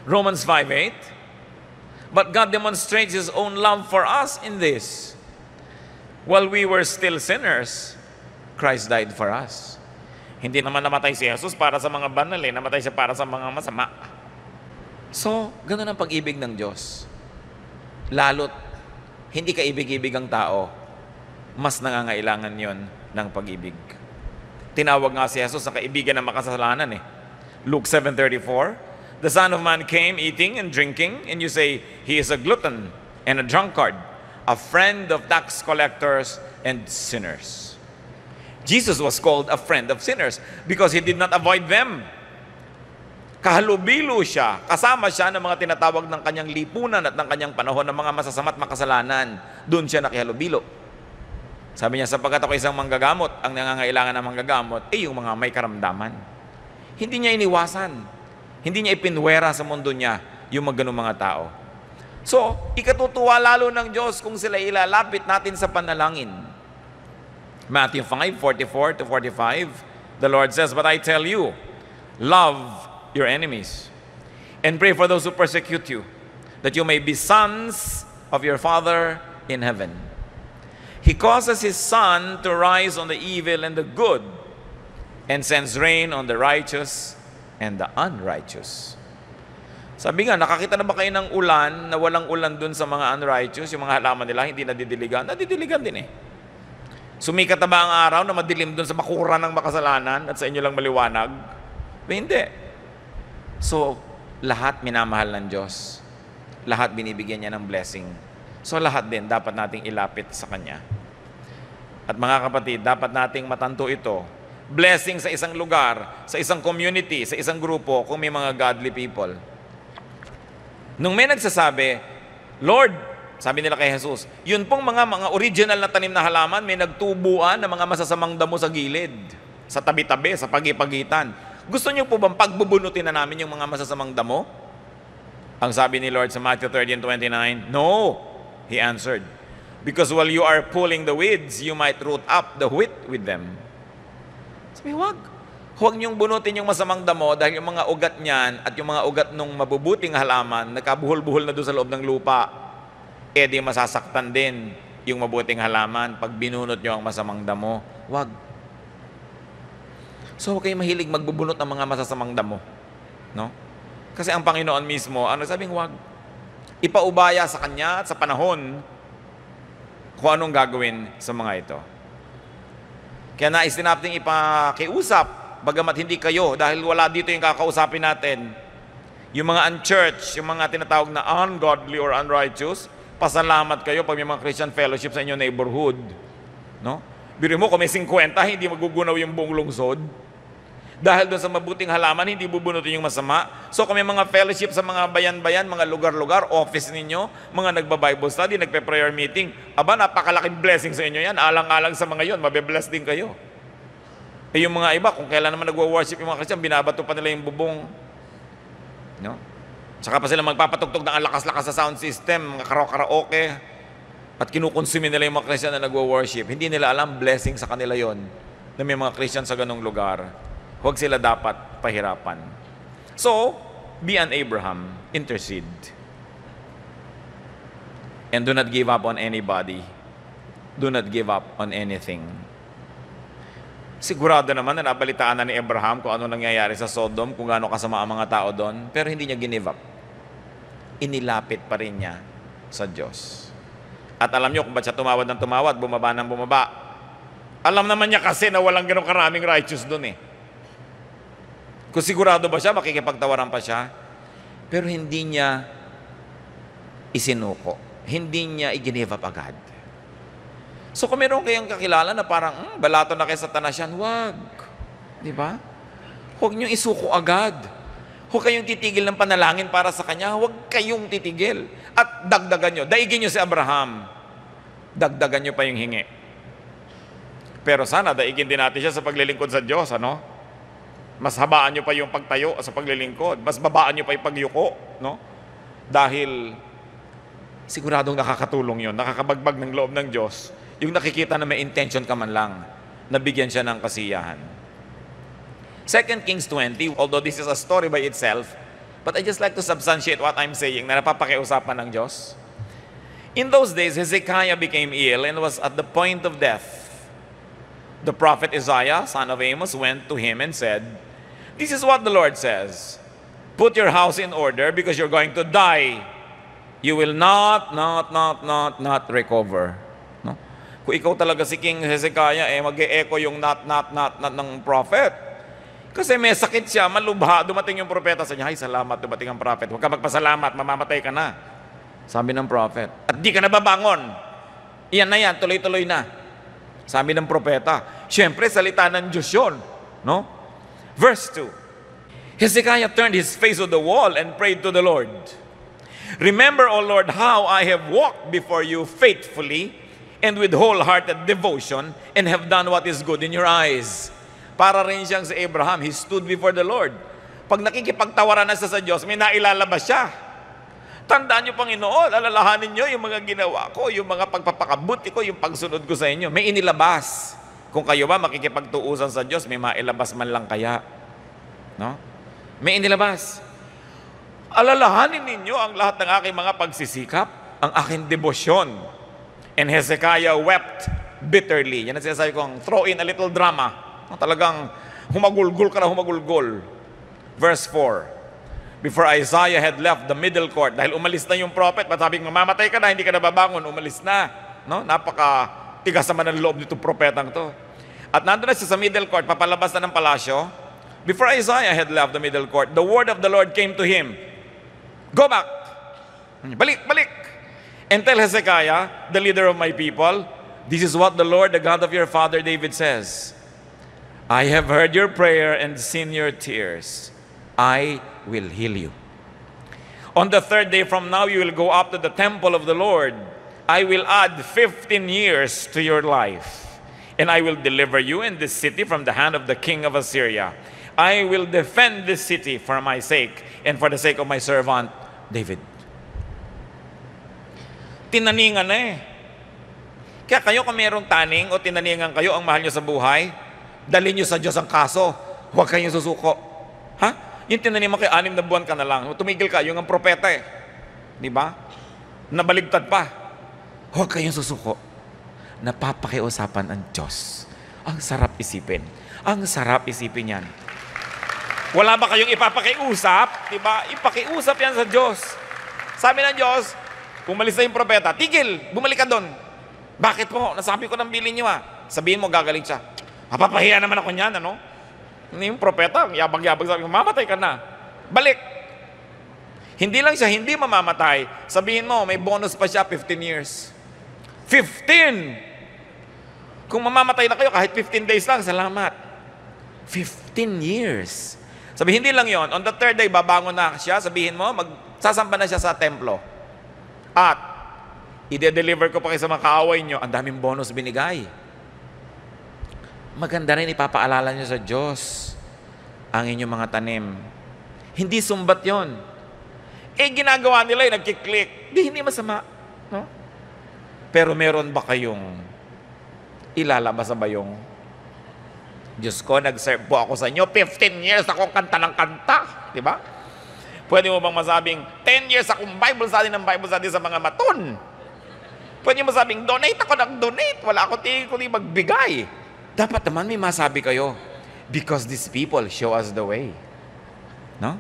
Romans 5:8. But God demonstrates His own love for us in this. While we were still sinners, Christ died for us. Hindi naman namatay si Jesus para sa mga banal, namatay siya para sa mga masama. So, ganun ang pag-ibig ng Diyos. Lalo't hindi ka ibig-ibig ang tao, mas nangangailangan yon ng pag-ibig. Tinawag nga si Jesus sa kaibigan ng makasalanan Luke 7:34, the Son of Man came eating and drinking, and you say, He is a glutton and a drunkard, a friend of tax collectors and sinners. Jesus was called a friend of sinners because He did not avoid them. Kahalubilo siya, kasama siya ng mga tinatawag ng kanyang lipunan at ng kanyang panahon ng mga masasama at makasalanan. Doon siya nakihalubilo. Sabi niya, sapagkat ako isang manggagamot, ang nangangailangan ng manggagamot ay yung mga may karamdaman. Hindi niya iniwasan. Hindi niya ipinwera sa mundo niya yung mga ganung mga tao. So, ikatutuwa lalo ng Diyos kung sila ilalapit natin sa panalangin. Matthew 5:44-45, the Lord says, but I tell you, love your enemies and pray for those who persecute you, that you may be sons of your Father in heaven. He causes His sun to rise on the evil and the good, and sends rain on the righteous and the unrighteous. Sabi nga, nakakita na ba kayo ng ulan na walang ulan dun sa mga unrighteous? Yung mga halaman nila hindi nadidiligan? Nadidiligan din Sumikat na ba ang araw na madilim dun sa bakuran ng makasalanan at sa inyo lang maliwanag? Hindi. So, lahat minamahal ng Diyos. Lahat binibigyan niya ng blessing. So lahat din dapat nating ilapit sa Kanya. At mga kapatid, dapat nating matanto ito. Blessing sa isang lugar, sa isang community, sa isang grupo, kung may mga godly people. Nung may nagsasabi, Lord, sabi nila kay Jesus, yun pong mga original na tanim na halaman, may nagtubuan ng mga masasamang damo sa gilid, sa tabi-tabi, sa pagipagitan. Gusto niyo po bang pagbubunutin na namin yung mga masasamang damo? Ang sabi ni Lord sa Matthew 13:29, no, He answered, because while you are pulling the weeds, you might root up the wheat with them. Sabi, huwag niyong bunutin yung masamang damo dahil yung mga ugat niyan at yung mga ugat nung mabubuting halaman, nakabuhol-buhol na doon sa loob ng lupa, di masasaktan din yung mabuting halaman pag binunot niyo ang masamang damo. Huwag. So, huwag kayong mahilig magbubunot ng mga masasamang damo. No? Kasi ang Panginoon mismo, ano sabing huwag? Ipaubaya sa Kanya at sa panahon kung anong gagawin sa mga ito. Kaya nais din natin ipakiusap, bagamat hindi kayo, dahil wala dito yung kakausapin natin, yung mga unchurch, yung mga tinatawag na ungodly or unrighteous, pasalamat kayo pag may mga Christian fellowship sa inyong neighborhood. No? Biro mo, kung may 50, hindi magugunaw yung buong lungsod. Dahil doon sa mabuting halaman, hindi bubunutin yung masama. So kung may mga fellowship sa mga bayan-bayan, mga lugar-lugar, office ninyo, mga nagba-Bible study, nagpe-prayer meeting, napakalaking blessing sa inyo yan. Alang-alang sa mga yon, mabe-bless din kayo. Yung mga iba, kung kailan naman nagwa-worship yung mga Christian, binabato pa nila yung bubong. No? Saka pa sila magpapatugtog ng lakas-lakas sa sound system, mga karaoke, at kinukonsume nila yung mga Christian na nagwa-worship. Hindi nila alam, blessing sa kanila yon na may mga Christian sa ganong lugar. Huwag sila dapat pahirapan. So, be an Abraham, intercede. And do not give up on anybody. Do not give up on anything. Sigurado naman na nabalitaan na ni Abraham kung ano nangyayari sa Sodom, kung gaano kasama ang mga tao doon, pero hindi niya give up. Inilapit pa rin niya sa Diyos. At alam niyo kung ba't siya tumawad ng tumawad, bumaba ng bumaba. Alam naman niya kasi na walang ganong karaming righteous doon Kung sigurado ba siya, makikipagtawaran pa siya. Pero hindi niya isinuko. Hindi niya i-give up agad. So kung meron kayong kakilala na parang, balato na kay Satanas yan, wag. Di ba? Huwag niyong isuko agad. Huwag kayong titigil ng panalangin para sa Kanya. Huwag kayong titigil. At dagdagan nyo. Daigin nyo si Abraham. Dagdagan nyo pa yung hingi. Pero sana daigin din natin siya sa paglilingkod sa Diyos, ano? Mas habaan nyo pa yung pagtayo sa paglilingkod. Mas babaan nyo pa yung pagyuko, no? Dahil siguradong nakakatulong yun. Nakakabagbag ng loob ng Diyos. Yung nakikita na may intention ka man lang, nabigyan siya ng kasiyahan. 2 Kings 20, although this is a story by itself, but I just like to substantiate what I'm saying na napapakiusapan ng Diyos. In those days, Hezekiah became ill and was at the point of death. The prophet Isaiah, son of Amos, went to him and said, "This is what the Lord says, put your house in order because you're going to die. You will not recover." No? Kung ikaw talaga si King Hezekiah, mag-e-echo yung not ng prophet. Kasi may sakit siya, malubha, dumating yung propeta sa niya, "Ay, salamat, dumating ang prophet. Huwag ka magpasalamat, mamamatay ka na." Sabi ng prophet. "At di ka na babangon. Iyan na yan, tuloy-tuloy na." Sabi ng propeta. Siyempre, salita ng Diyos yun. No? Verse 2. Hezekiah turned his face to the wall and prayed to the Lord. "Remember, O Lord, how I have walked before you faithfully and with wholehearted devotion and have done what is good in your eyes." Para rin siyang si Abraham, he stood before the Lord. Pag nakikipagtawaran na sa Diyos, may nailalabas siya. Tandaan niyo, Panginoon, alalahanin niyo yung mga ginawa ko, yung mga pagpapakabuti ko, yung pagsunod ko sa inyo. May inilabas. Kung kayo ba makikipagtuusan sa Diyos, may mailabas man lang kaya. No? May inilabas. Alalahanin ninyo ang lahat ng aking mga pagsisikap, ang aking debosyon. And Hezekiah wept bitterly. Yan ang sinasabi kong throw in a little drama. Talagang humagulgol ka na humagulgol. Verse 4. Before Isaiah had left the middle court, dahil umalis na yung prophet, masabing mamamatay ka na, hindi ka na babangon, umalis na. No? Napaka-tigas naman ng loob nitong propetang to. At nandun na siya sa middle court, papalabas na ng palasyo. Before Isaiah had left the middle court, the word of the Lord came to him. "Go back." Balik. "And tell Hezekiah, the leader of my people, this is what the Lord, the God of your father David says. I have heard your prayer and seen your tears. I will heal you. On the third day from now, you will go up to the temple of the Lord. I will add 15 years to your life, and I will deliver you and this city from the hand of the king of Assyria. I will defend this city for my sake and for the sake of my servant David." Tinaningan na eh. Kaya kayo kung mayroong taning o tinaningan kayo ang mahal nyo sa buhay, dalhin nyo sa Diyos ang kaso. Huwag kayong susuko. Ha? Yung tinanim mo kayo, 6 na buwan ka na lang. Tumigil ka, yung ang propeta eh. Di ba? Nabaligtad pa. Huwag kayong susuko. Napapakiusapan ang Diyos. Ang sarap isipin. Ang sarap isipin yan. Wala ba kayong ipapakiusap? Di ba? Ipakiusap yan sa Diyos. Sabi ng Diyos, pumalis na yung propeta, tigil, bumalik ka doon. Bakit po? Nasabi ko ng bilin niyo Sabihin mo, gagaling siya. Mapapahiya naman ako niyan, ano? Yung propeta, yabang-yabang sabi ko, mamatay ka na. Balik. Hindi lang siya, hindi mamamatay. Sabihin mo, may bonus pa siya, 15 years. 15! Kung mamamatay na kayo, kahit 15 days lang, salamat. 15 years. Sabi, hindi lang yon. On the third day, babangon na siya. Sabihin mo, magsasamba na siya sa templo. At, i-deliver ko pa kayo sa mga kaaway nyo. Ang daming bonus binigay. Maganda rin ipapaalala nyo sa Diyos ang inyong mga tanim. Hindi sumbat yon. Ginagawa nila yung nagkiklik. Hindi masama. No? Pero meron ba kayong ilalabas ba yung Diyos ko, nag-serve po ako sa inyo, 15 years akong kanta ng kanta. Diba? Pwede mo bang masabing, 10 years akong Bible study ng Bible study sa mga maton. Pwede mo masabing, donate ako ng donate. Wala ako tingin ko magbigay. Dapat naman may masabi kayo, because these people show us the way. No?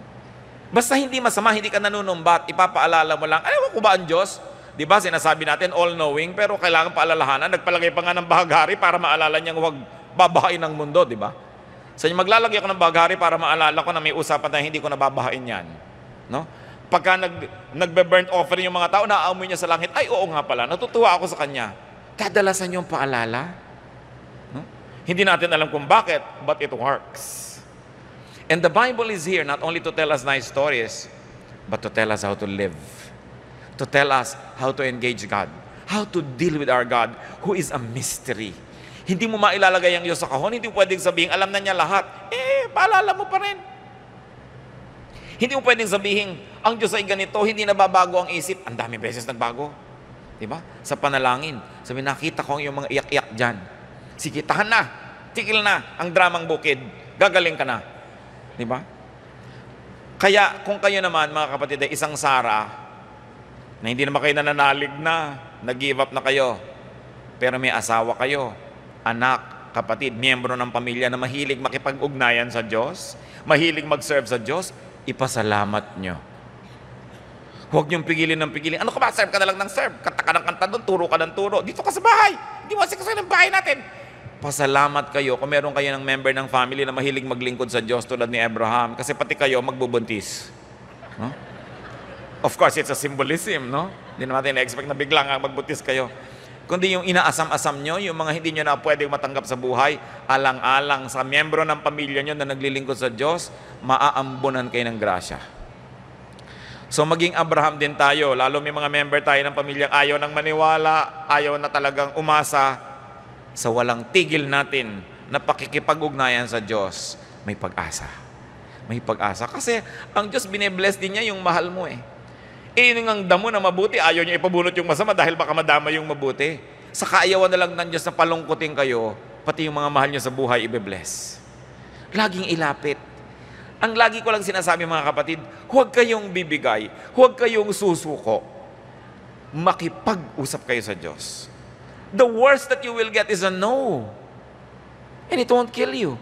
Basta hindi masama, hindi ka nanunumbat, ipapaalala mo lang, alam ko ba ang Diyos? Di ba sinasabi natin, all-knowing, pero kailangan paalalahanan. Nagpalagay pa nga ng bahaghari para maalala niyang huwag babahain ng mundo, di ba? So maglalagay ako ng bahaghari para maalala ko na may usapan na hindi ko nababahain yan. No? Pagka nagbe-burnt offering yung mga tao, naaamoy niya sa langit, ay oo nga pala, natutuwa ako sa kanya. Kadalasan yung paalala. No? Hindi natin alam kung bakit, but it works. And the Bible is here not only to tell us nice stories, but to tell us how to live. To tell us how to engage God. How to deal with our God, who is a mystery. Hindi mo mailalagay ang Diyos sa kahon, hindi mo pwedeng sabihin, alam na niya lahat. Paalala mo pa rin. Hindi mo pwedeng sabihin, ang Diyos ay ganito, hindi nababago ang isip. Ang dami beses nagbago. Diba? Sa panalangin. Sabi, nakita ko yung mga iyak-iyak dyan. Sige, tahan na. Tigil na ang dramang bukid. Gagaling ka na. Diba? Kaya, kung kayo naman, mga kapatid, ay isang Sara, na hindi naman kayo nananalig na, nag-give up na kayo, pero may asawa kayo, anak, kapatid, miyembro ng pamilya na mahilig makipag-ugnayan sa Diyos, mahilig mag-serve sa Diyos, ipasalamat nyo. Huwag niyong pigilin ng pigilin. Ano ka ba? Serve ka na lang ng serve. Kanta ka ng kanta doon, turo ka ng turo. Dito ka sa bahay. Hindi mo asikaso ng bahay natin. Pasalamat kayo kung meron kayo ng member ng family na mahilig maglingkod sa Diyos tulad ni Abraham. Kasi pati kayo magbubuntis. No? Of course, it's a symbolism, no? Hindi naman natin na-expect na biglang magbuntis kayo. Kundi yung inaasam-asam nyo, yung mga hindi nyo na pwedeng matanggap sa buhay, alang-alang sa miyembro ng pamilya nyo na naglilingkod sa Diyos, maaambunan kayo ng grasya. So maging Abraham din tayo, lalo may mga member tayo ng pamilyang ayaw nang maniwala, ayaw na talagang umasa, sa walang tigil natin na pakikipag-ugnayan sa Diyos, may pag-asa. May pag-asa. Kasi ang Diyos bine-bless din niya yung mahal mo eh. Yun ang damo na mabuti, ayaw niya ipabunot yung masama dahil baka madama yung mabuti. Sa kaayawan na lang ng Diyos na palungkutin kayo, pati yung mga mahal niyo sa buhay, ibe-bless. Laging ilapit. Ang lagi ko lang sinasabi mga kapatid, huwag kayong bibigay, huwag kayong susuko. Makipag-usap kayo sa Diyos. The worst that you will get is a no. And it won't kill you.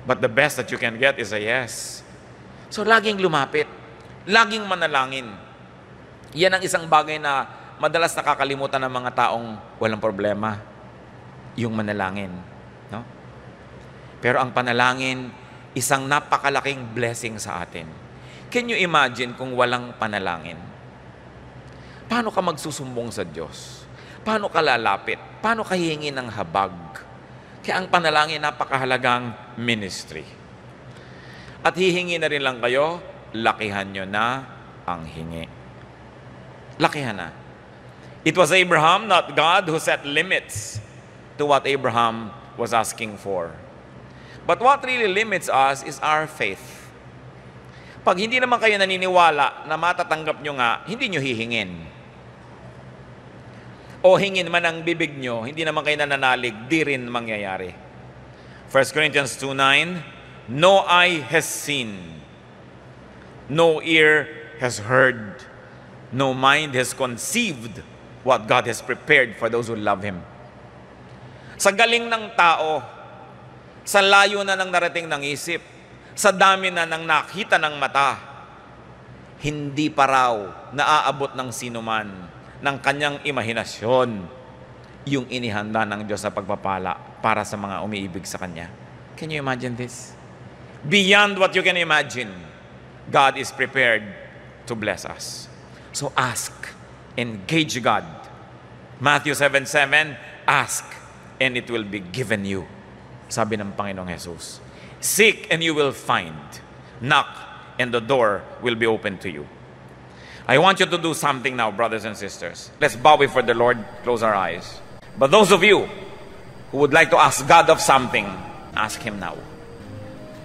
But the best that you can get is a yes. So laging lumapit, laging manalangin. Yan ang isang bagay na madalas nakakalimutan ng mga taong walang problema, yung manalangin. No? Pero ang panalangin, isang napakalaking blessing sa atin. Can you imagine kung walang panalangin? Paano ka magsusumbong sa Diyos? Paano ka lalapit? Paano ka hihingi ng habag? Kaya ang panalangin, napakahalagang ministry. At hihingi na rin lang kayo, lakihan nyo na ang hingi. Lakihan na. It was Abraham, not God, who set limits to what Abraham was asking for. But what really limits us is our faith. Pag hindi naman kayo naniniwala na matatanggap nyo nga, hindi nyo hihingin. O hingin man ang bibig nyo, hindi naman kayo nananalig, di rin mangyayari. 1 Corinthians 2:9, no eye has seen, no ear has heard, no mind has conceived what God has prepared for those who love Him. Sa galing ng tao, sa layo na ng narating ng isip, sa dami na ng nakita ng mata, hindi pa raw naaabot ng sinuman ng kanyang imahinasyon yung inihanda ng Diyos sa pagpapala para sa mga umiibig sa Kanya. Can you imagine this? Beyond what you can imagine, God is prepared to bless us. So ask, engage God. Matthew 7:7, ask and it will be given you. Sabi ng Panginoong Jesus. Seek and you will find. Knock and the door will be open to you. I want you to do something now, brothers and sisters. Let's bow before the Lord, close our eyes. But those of you who would like to ask God of something, ask Him now.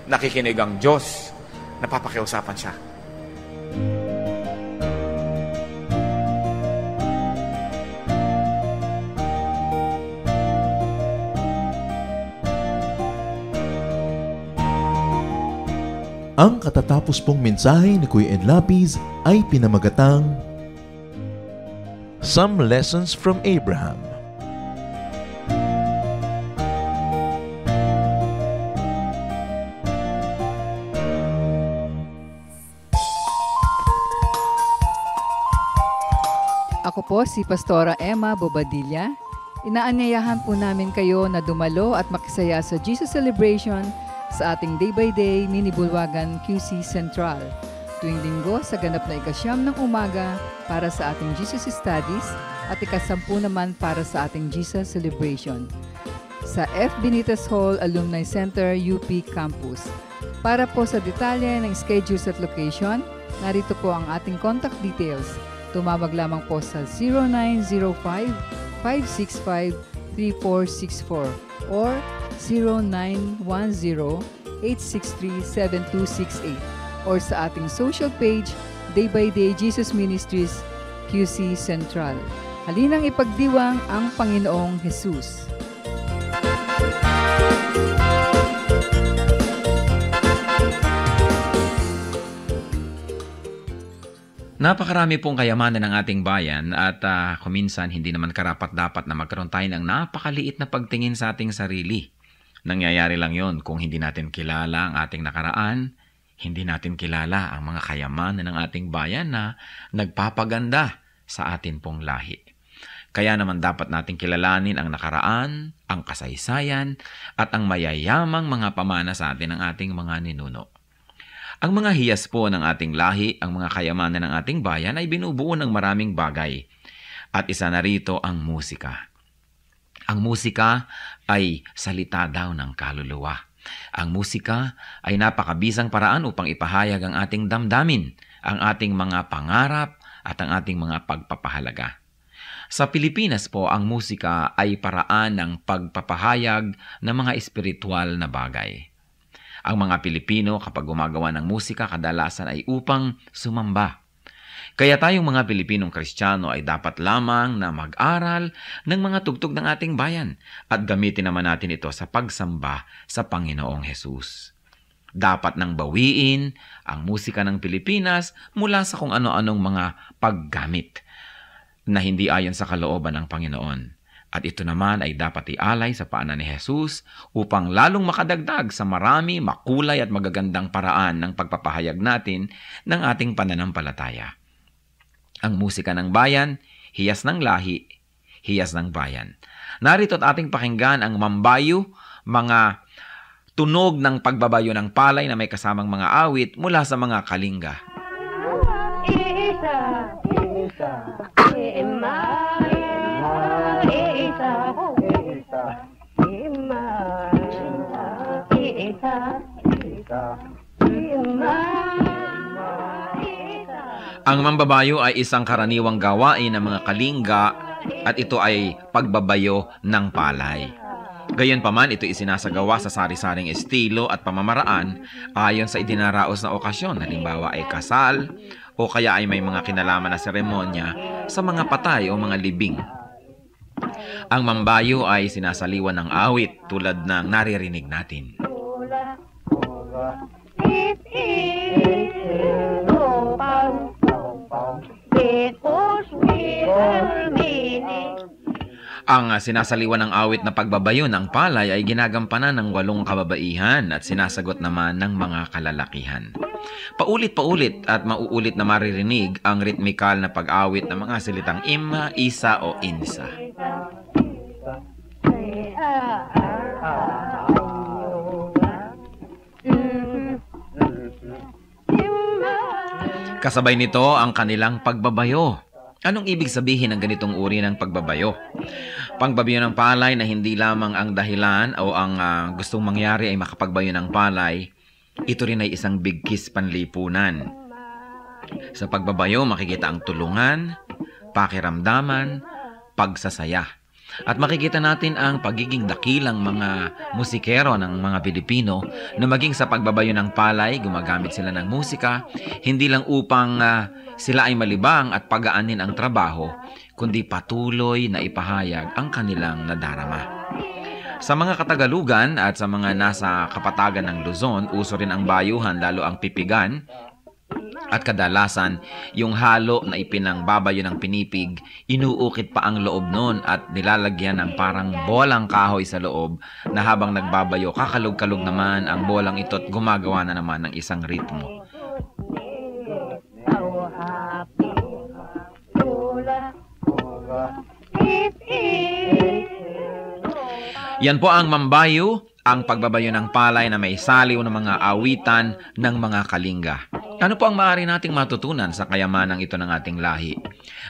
Nakikinig ang Diyos, napapakiusapan siya. Ang katatapos pong mensahe ni Kuya Ed Lapid ay pinamagatang Some Lessons from Abraham. Ako po si Pastora Emma Bobadilla. Inaanyayahan po namin kayo na dumalo at makisaya sa Jesus Celebration sa ating day-by-day mini-bulwagan QC Central. Tuwing linggo sa ganap na 9:00 ng umaga para sa ating Jesus Studies at 10:10 naman para sa ating Jesus Celebration. Sa F. Benitez Hall Alumni Center, UP Campus. Para po sa detalye ng schedules at location, narito po ang ating contact details. Tumawag lamang po sa 0905-565-3464 or 0910-863-7268 or sa ating social page, Day by Day Jesus Ministries, QC Central. Halinang ipagdiwang ang Panginoong Jesus. Napakarami pong kayamanan ng ating bayan at kuminsan hindi naman karapat-dapat na magkaroon tayo ng napakaliit na pagtingin sa ating sarili. Nangyayari lang yon kung hindi natin kilala ang ating nakaraan, hindi natin kilala ang mga kayamanan ng ating bayan na nagpapaganda sa atin pong lahi. Kaya naman dapat nating kilalanin ang nakaraan, ang kasaysayan, at ang mayayamang mga pamana sa atin ng ating mga ninuno. Ang mga hiyas po ng ating lahi, ang mga kayamanan ng ating bayan ay binubuo ng maraming bagay. At isa na rito ang musika. Ang musika ay salita daw ng kaluluwa. Ang musika ay napakabisang paraan upang ipahayag ang ating damdamin, ang ating mga pangarap at ang ating mga pagpapahalaga. Sa Pilipinas po, ang musika ay paraan ng pagpapahayag ng mga espiritual na bagay. Ang mga Pilipino kapag gumagawa ng musika kadalasan ay upang sumamba. Kaya tayong mga Pilipinong Kristiyano ay dapat lamang na mag-aral ng mga tugtog ng ating bayan at gamitin naman natin ito sa pagsamba sa Panginoong Hesus. Dapat nang bawiin ang musika ng Pilipinas mula sa kung ano-anong mga paggamit na hindi ayon sa kalooban ng Panginoon. At ito naman ay dapat ialay sa paanan ni Jesus upang lalong makadagdag sa marami, makulay at magagandang paraan ng pagpapahayag natin ng ating pananampalataya. Ang musika ng bayan, hiyas ng lahi, hiyas ng bayan. Narito at ating pakinggan ang mambayo, mga tunog ng pagbabayo ng palay na may kasamang mga awit mula sa mga kalinga. Ang mambabayo ay isang karaniwang gawain ng mga kalinga at ito ay pagbabayo ng palay. Gayunpaman, ito isinasagawa sa sari-saring estilo at pamamaraan ayon sa idinaraos na okasyon. Halimbawa ay kasal o kaya ay may mga kinalaman na seremonya sa mga patay o mga libing. Ang mambayo ay sinasaliwan ng awit tulad ng naririnig natin. Ang sinasaliwan ng awit na pagbabayo ng palay ay ginagampanan ng 8 kababaihan at sinasagot naman ng mga kalalakihan. Paulit-paulit at mauulit na maririnig ang ritmikal na pag-awit ng mga salitang ima, isa o insa. Kasabay nito ang kanilang pagbabayo. Anong ibig sabihin ng ganitong uri ng pagbabayo? Pagbabayo ng palay na hindi lamang ang dahilan o ang gustong mangyari ay makapagbayo ng palay, ito rin ay isang bigkis panlipunan. Sa pagbabayo, makikita ang tulungan, pakiramdaman, pagsasaya. At makikita natin ang pagiging dakilang mga musikero ng mga Pilipino na maging sa pagbabayo ng palay, gumagamit sila ng musika, hindi lang upang sila ay malibang at pagaanin ang trabaho, kundi patuloy na ipahayag ang kanilang nadarama. Sa mga Katagalugan at sa mga nasa kapatagan ng Luzon, uso rin ang bayuhan, lalo ang pipigan. At kadalasan, yung halo na ipinangbabayo ng pinipig, inuukit pa ang loob nun at nilalagyan ng parang bolang kahoy sa loob na habang nagbabayo, kakalog-kalog naman ang bolang ito at gumagawa na naman ng isang ritmo. Yan po ang mambayo ang pagbabayo ng palay na may saliw ng mga awitan ng mga kalinga. Ano po ang maaari nating matutunan sa kayamanang ito ng ating lahi?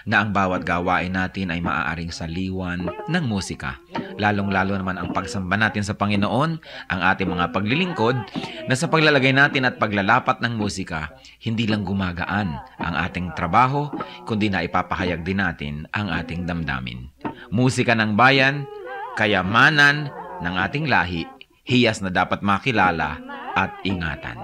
Na ang bawat gawain natin ay maaaring saliwan ng musika. Lalong-lalo naman ang pagsamba natin sa Panginoon, ang ating mga paglilingkod, na sa paglalagay natin at paglalapat ng musika, hindi lang gumagaan ang ating trabaho, kundi na ipapahayag din natin ang ating damdamin. Musika ng bayan, kayamanan ng ating lahi, hiyas na dapat makilala at ingatan.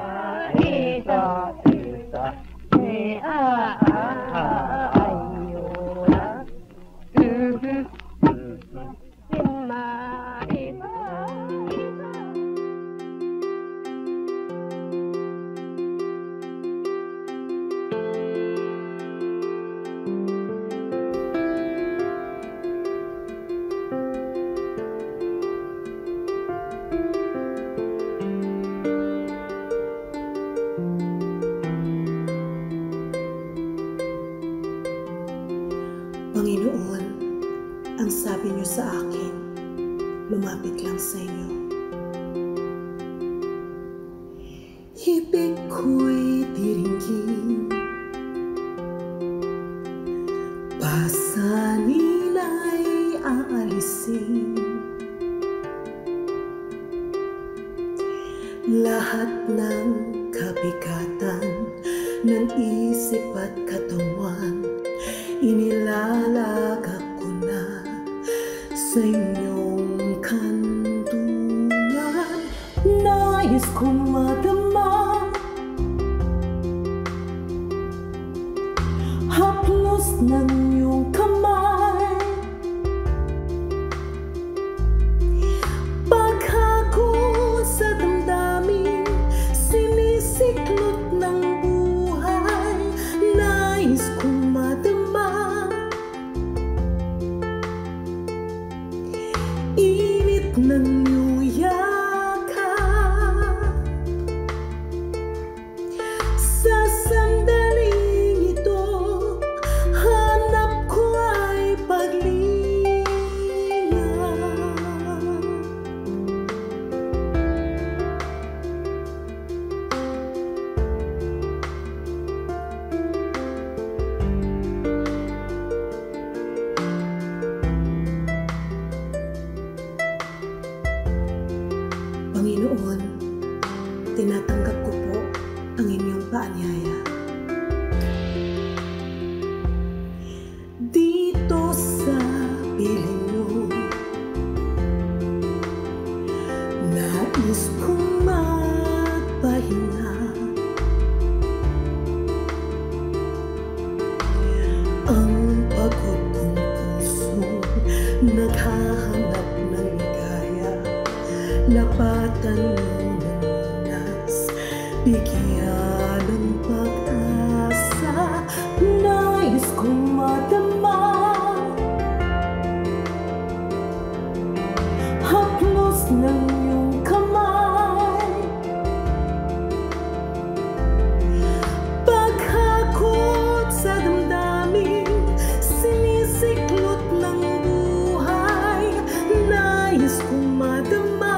Panginoon, ang sabi niyo sa akin, lumapit lang sa inyo. Ibig ko'y diringgin, pasanin ay aalisin, lahat ng kabigatan ng isip at katawan, inilalagak ko na sa inyong kanlungan. Nais kong madama, haplos ng iyong kamay, paghagod sa damdamin, sinisiklot ng buhay. Nais kong madama, init ng iyong yakap. Sa sandaling ito, hanap ko ay paglinga. Panginoon, tinatanggap ko po ang inyong paanyaya. Dito sa piling niyo, nais kong magpahinga. Ang pagod kong puso, naghahanap ng ligaya. Lapatan mo ng lunas, bigyan ng pag-asa. Nais kong madama, haplos ng iyong kamay, paghakot sa damdamin, sinisiklot ng buhay. Nais kong madama,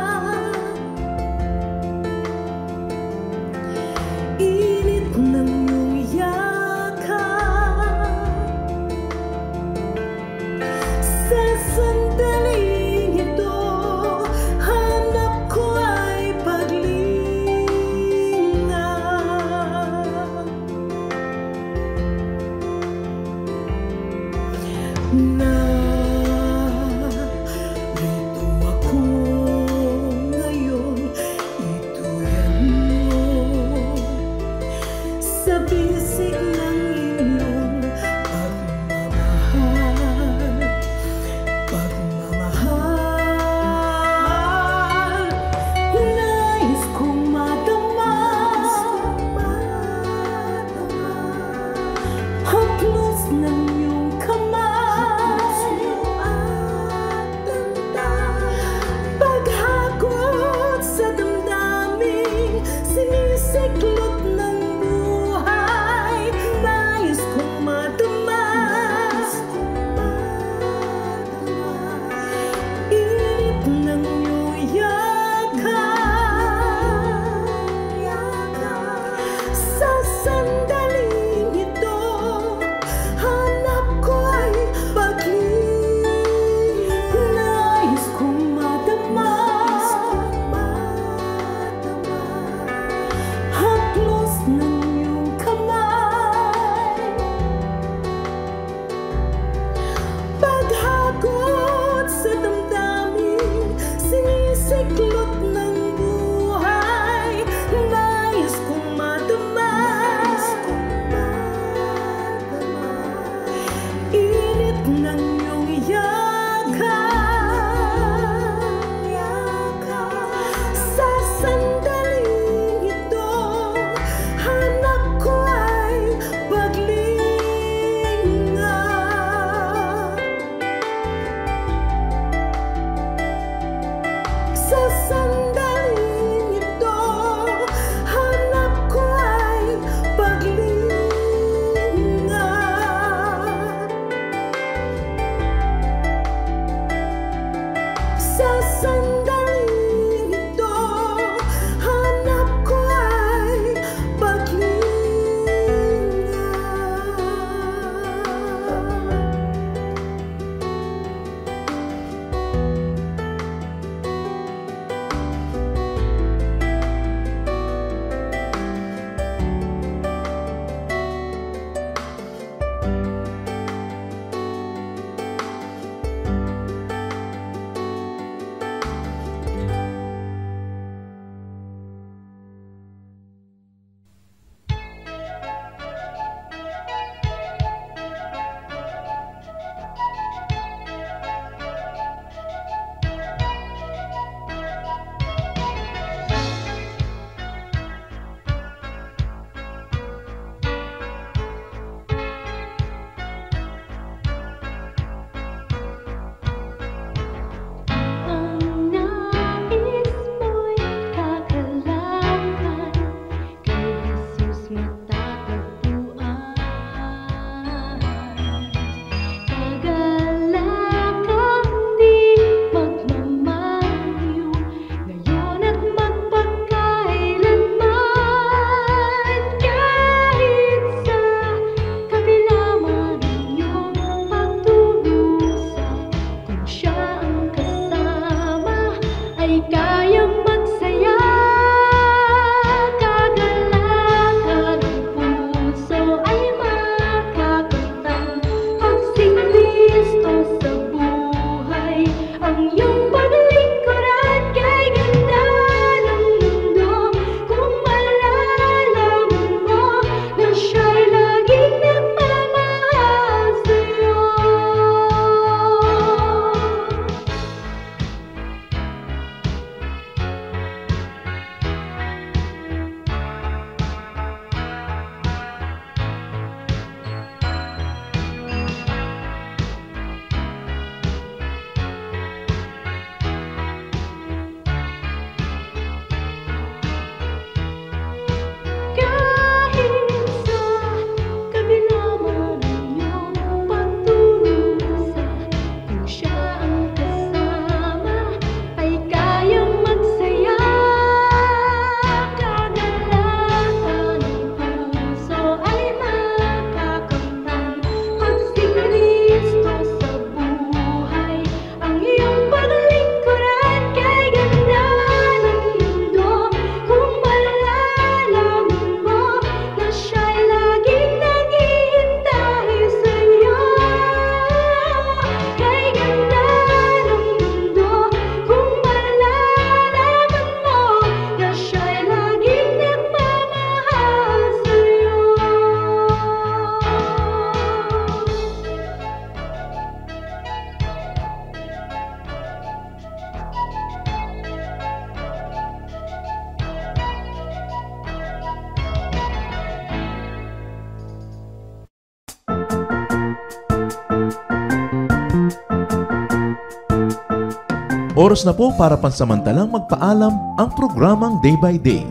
Oras na po para pansamantalang magpaalam ang programang Day by Day.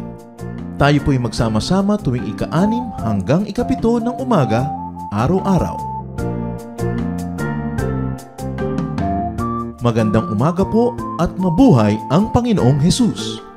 Tayo po'y magsama-sama tuwing ika-6 hanggang ika-7 ng umaga, araw-araw. Magandang umaga po at mabuhay ang Panginoong Hesus!